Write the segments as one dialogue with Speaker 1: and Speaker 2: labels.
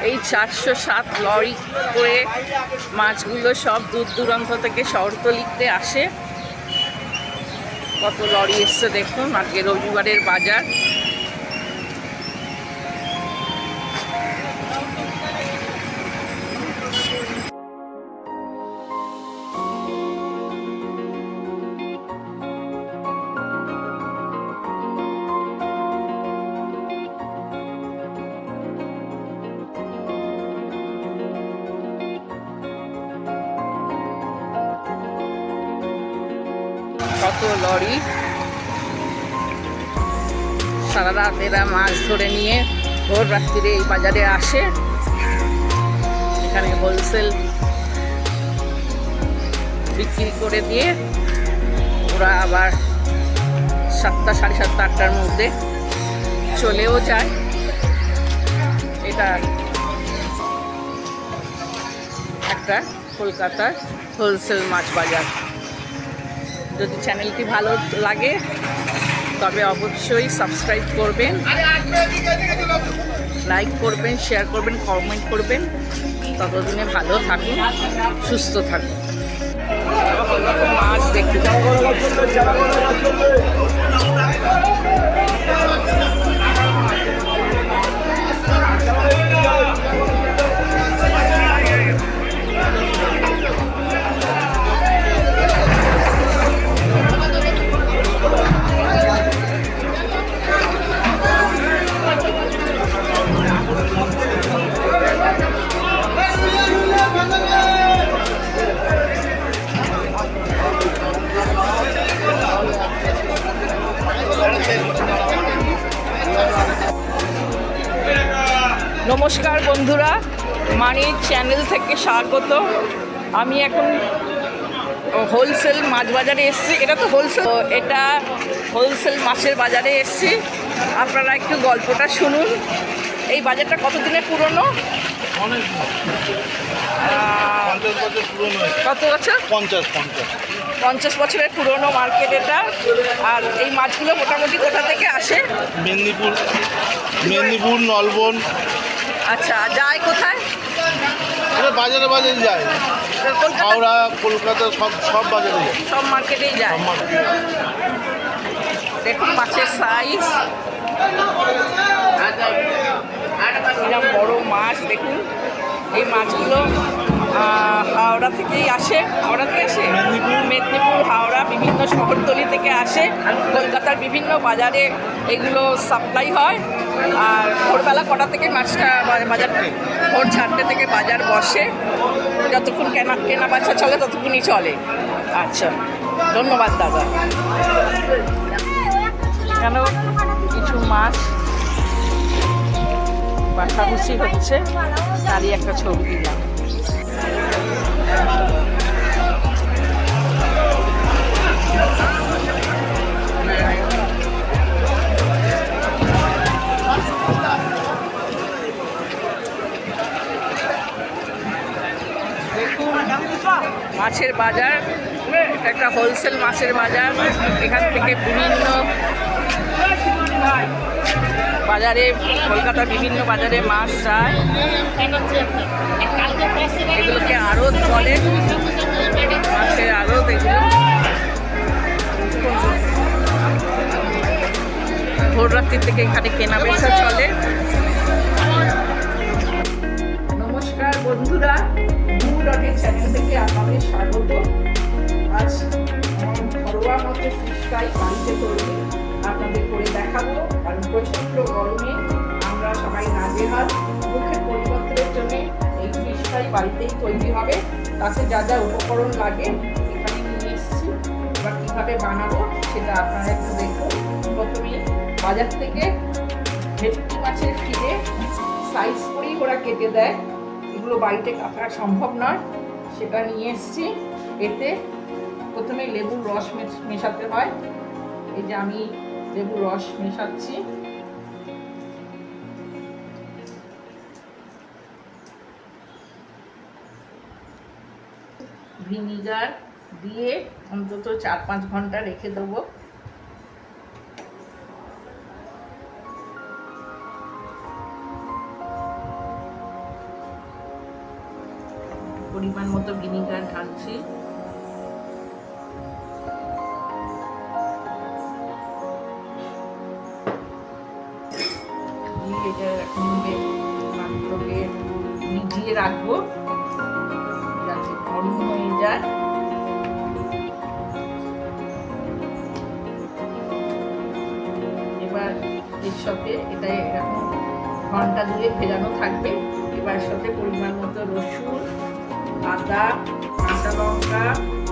Speaker 1: এই 407 লরি করে মাছগুলো সব দূর দূরান্ত থেকে শহরতলিতে আসে। কত লরি এসছে দেখুন, আজকে রবিবারের বাজার। কত লরি, সারা রাত এরা মাছ ধরে নিয়ে ভোর রাত্রিরে এই বাজারে আসে। এখানে হোলসেল বিক্রি করে দিয়ে ওরা আবার 7টা, 7:30, 8টার মধ্যে চলেও যায়। এটা একটা কলকাতার হোলসেল মাছ বাজার। যদি চ্যানেলটি ভালো লাগে তবে অবশ্যই সাবস্ক্রাইব করবেন, লাইক করবেন, শেয়ার করবেন, কমেন্ট করবেন। ততদিনে ভালো থাকুন, সুস্থ থাকুন। মাছ দেখতে নমস্কার বন্ধুরা, মানির চ্যানেল থেকে স্বাগত। আমি এখন হোলসেল মাছ বাজারে এসেছি। এটা তো হোলসেল, এটা হোলসেল মাছের বাজারে এসেছি। আপনারা একটু গল্পটা শুনুন। এই বাজারটা কতদিনের পুরনো? কত বছর? 50 বছরের পুরনো মার্কেট এটা। আর এই মাছগুলো মোটামুটি কোথা থেকে আসে?
Speaker 2: মেদিনীপুর, নলবন।
Speaker 1: আচ্ছা, যায় কোথায়?
Speaker 2: এটা বাজারে বাজারে যায়, হাওড়া, কলকাতা, সব বাজারে যায়,
Speaker 1: সব মার্কেটেই যায়। দেখুন মাছের সাইজ, এরকম বড় মাছ দেখুন। এই মাছগুলো হাওড়া থেকেই আসে। হাওড়া থেকে আসে, মেদিনীপুর, হাওড়া, বিভিন্ন শহরতলি থেকে আসে। কলকাতার বিভিন্ন বাজারে এগুলো সাপ্লাই হয়। আর ভোরবেলা কটা থেকে মাছটা বাজার, ভোর 4টে থেকে বাজার বসে। যতক্ষণ কেনা বেচা চলে ততক্ষণই চলে। আচ্ছা, ধন্যবাদ দাদা। কেন কিছু মাছ বাছাবুছি হচ্ছে, তারই একটা ছবি দিলাম। মাছের বাজার, একটা হোলসেল মাছের বাজার। এখান থেকে বিভিন্ন বাজারে, কলকাতার বিভিন্ন বাজারে মাছ যায়। এগুলোকে আড়ত বলে, মাছের আড়ত এগুলো। ভোর রাত্রি থেকে এখানে কেনা বেচা চলে। নমস্কার বন্ধুরা, ডটের চ্যানেল থেকে আপনাদের স্বাগত। আজ ঘরোয়া মতো ফিশ ফ্রাই বাড়িতে তৈরি আপনাদের করে দেখাবো। কারণ প্রচণ্ড গরমে আমরা সবাই নাজেহাল। মুখের পরিবর্তনের জন্য এই ফিশ ফ্রাই বাড়িতেই তৈরি হবে। তাতে যা যা উপকরণ লাগে এখানে নিয়ে এসেছি। এবার কীভাবে বানাবো সেটা আপনারা একটু দেখুন। প্রথমেই বাজার থেকে ভেটকি মাছের ফিলে সাইজ করেই ওরা কেটে দেয়, এগুলো বাড়িতে কাটা সম্ভব নয়, সেটা নিয়ে এসেছি। এতে প্রথমে লেবুর রস মেশাতে হয়। এই যে আমি লেবুর রস মেশাচ্ছি। ভিনিগার দিয়ে অন্তত 4-5 ঘন্টা রেখে দেবো। পরিমাণ মতো ভিনিগার ঢালছি। এটা এখন মাত্রকে ভিজিয়ে রাখবো যাতে নরম হয়ে যায়। এবার এর সাথে এটা এরকম ঘন্টা 2 ভেজানো থাকবে। এবার সাথে পরিমাণ মতো রসুন, আদা, কাঁচা লঙ্কা,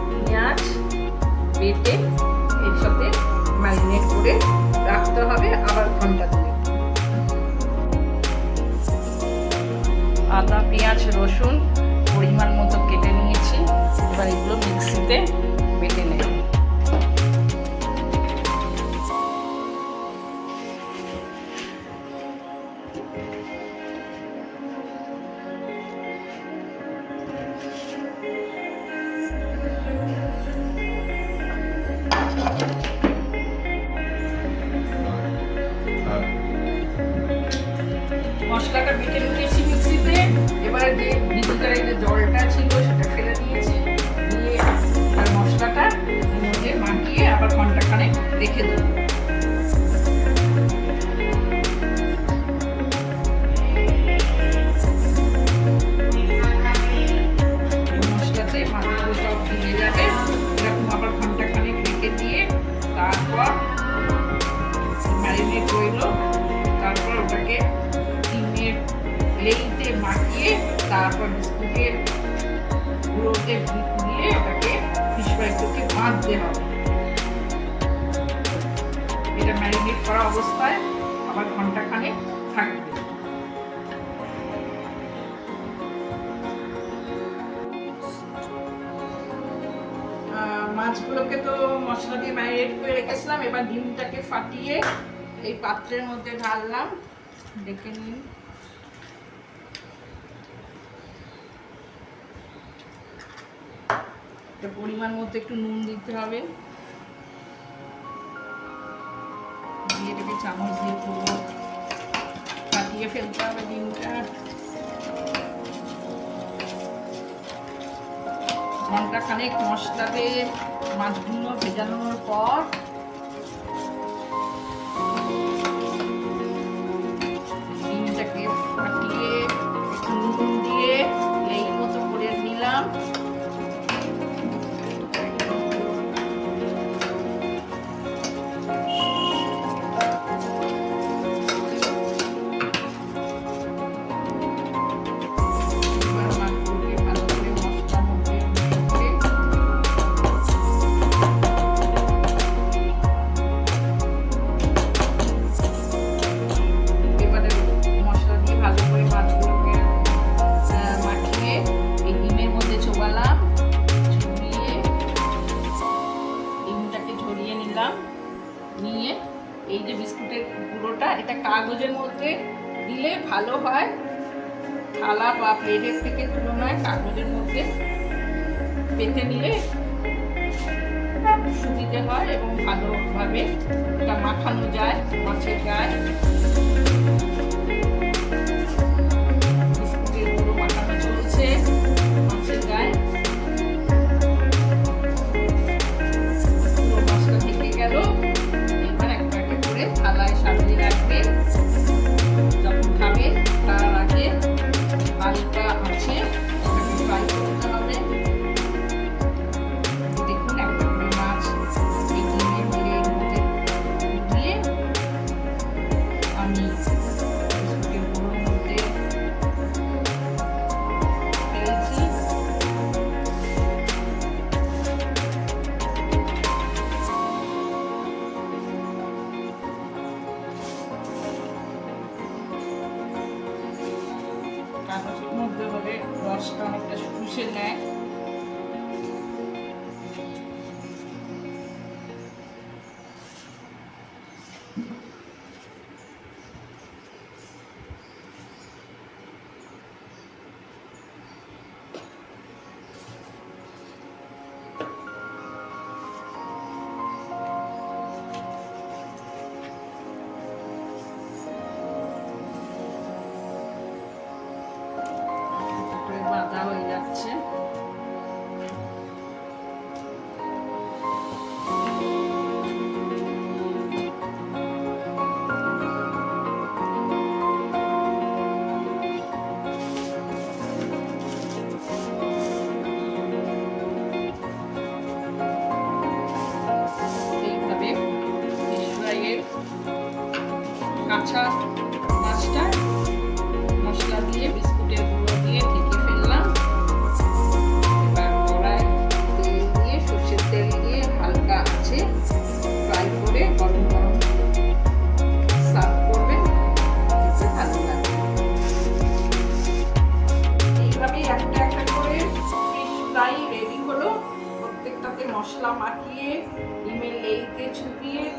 Speaker 1: পেঁয়াজ বেটে এর সাথে ম্যারিনেট করে রাখতে হবে আবার ঘন্টা 2। আদা, পেঁয়াজ, রসুন পরিমাণ মতো কেটে নিয়েছি। এবার এগুলো মিক্সিতে বেটে নেব। মশলাটা বেটে নিয়েছি মিক্সিতে। এবার যে ভিজিকারে যে জলটা ছিল সেটা ফেলে দিয়েছি, দিয়ে আর মশলাটা এর মধ্যে মাখিয়ে আবার ঘন্টাখানেক রেখে দেবো। মশলাতে মাখাগুলো সব ভিজে যাবে। এরকম আবার ঘন্টাখানেক রেখে দিয়ে তারপর ম্যারিনেট রইলো। তারপর ওটাকে লেইতে মাখিয়ে তারপর বিস্কুটের গুঁড়োতে দিয়ে ওটাকে ফিশ ফ্রাইটাকে বাঁধতে হবে। এটা ম্যারিনেট করা অবস্থায় আবার ঘন্টাখানেক থাকবে। মাছগুলোকে তো মশলা দিয়ে ম্যারিনেট করে রেখেছিলাম। এবার ডিমটাকে ফাটিয়ে এই পাত্রের মধ্যে ঢাললাম। দেখে নিন, পরিমাণ মতো একটু নুন দিতে হবে। দিয়ে এটাকে চামচ দিয়ে পুরো ফাটিয়ে ফেলতে হবে ডিমটা। ঘন্টাখানেক মশলাতে মাছগুলো ভেজানোর পর ডিমটাকে ফাটিয়ে একটু নুন দিয়ে এই মতো করে নিলাম। নিয়ে এই যে বিস্কুটের গুঁড়োটা এটা কাগজের মধ্যে দিলে ভালো হয়। থালা বা প্লেটের থেকে তুলনায় কাগজের মধ্যে পেতে নিলে সুবিধে হয় এবং ভালোভাবে এটা মাখানো যায় মাছের গায়ে। বিস্কুটের গুঁড়ো মাখানো চলছে মাছের গায়ে। পুরো মাছটা থেকে গেল। থালায় সাজিয়ে রাখবে। যখন খাবে তার আগে হালকা আছে ওটাকে ফ্রাই করতে হবে। দেখুন একটা করে মাছ এই ডিমের মধ্যে দিয়ে আমি বিস্কুটের গুঁড়োর মধ্যে ফেলছি। কাগজের মধ্যে হলে রসটা অনেকটা শুষে নেয়। বাঁধা হয়ে যাচ্ছে।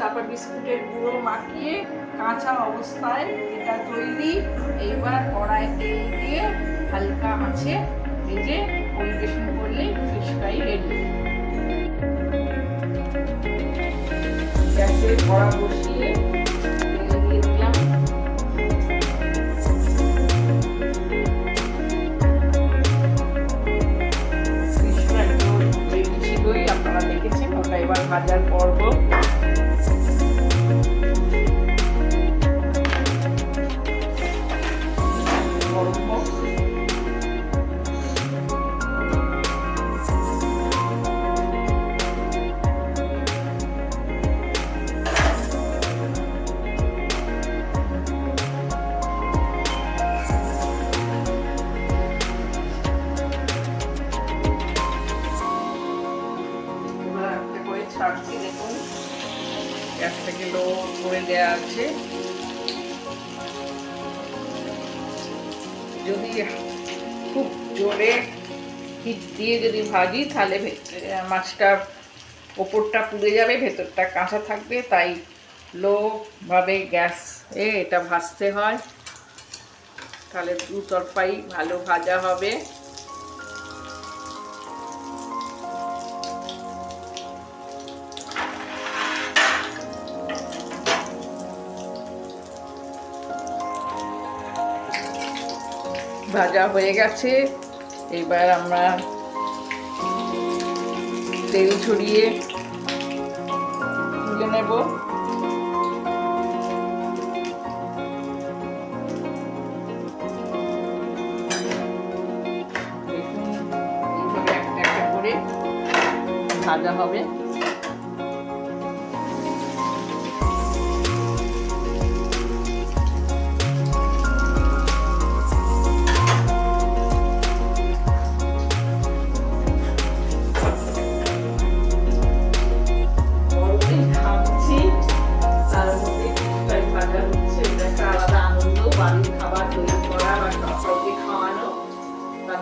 Speaker 1: তারপর বিস্কুটের গুঁড়ো মাখিয়ে কাঁচা অবস্থায় এটা তৈরি। এইবার কড়াই তেল দিয়ে হালকা আঁচে ভেজে পরিবেশন করলে ফিশ ফ্রাই রেডি। গ্যাসে কড়া বসিয়ে তেল দিয়ে দিলাম। ফিশ ফ্রাই তো রেডি ছিলই, আপনারা দেখেছেন। ওটা এবার ভাজার পর্ব। ছাড়ছি, দেখুন গ্যাসটাকে লো করে দেওয়া আছে। যদি খুব জোরে হিট দিয়ে যদি ভাজি তাহলে মাছটা ওপরটা পুড়ে যাবে, ভেতরটা কাঁচা থাকবে। তাই লো ভাবে গ্যাসে এটা ভাজতে হয়, তাহলে দু তরফাই ভালো ভাজা হবে। ভাজা হয়ে গেছে, এবার আমরা তেল ছড়িয়ে তুলে নেব। দেখুন এইভাবে একটা একটা করে ভাজা হবে।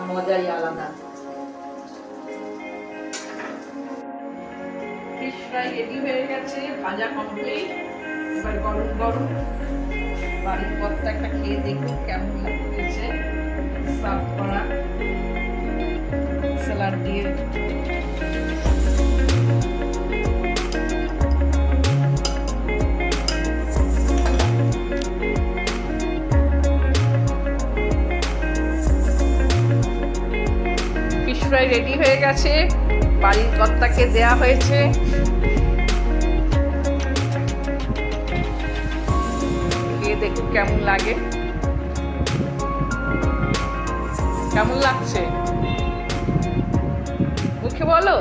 Speaker 1: মজাই আলাদা। ফিশ ফ্রাই রেডি হয়ে গেছে, ভাজা কমপ্লিট। এবার গরম গরম বাড়ির কর্তা একটা খেয়ে দেখুন কেমন লাগছে। সার্ভ করা স্যালাড দিয়ে। ফিশ ফ্রাই রেডি হয়ে গেছে, বাড়ির কর্তাকে দেয়া হয়েছে। খেয়ে দেখুন কেমন লাগে, কেমন লাগছে মুখে বলো।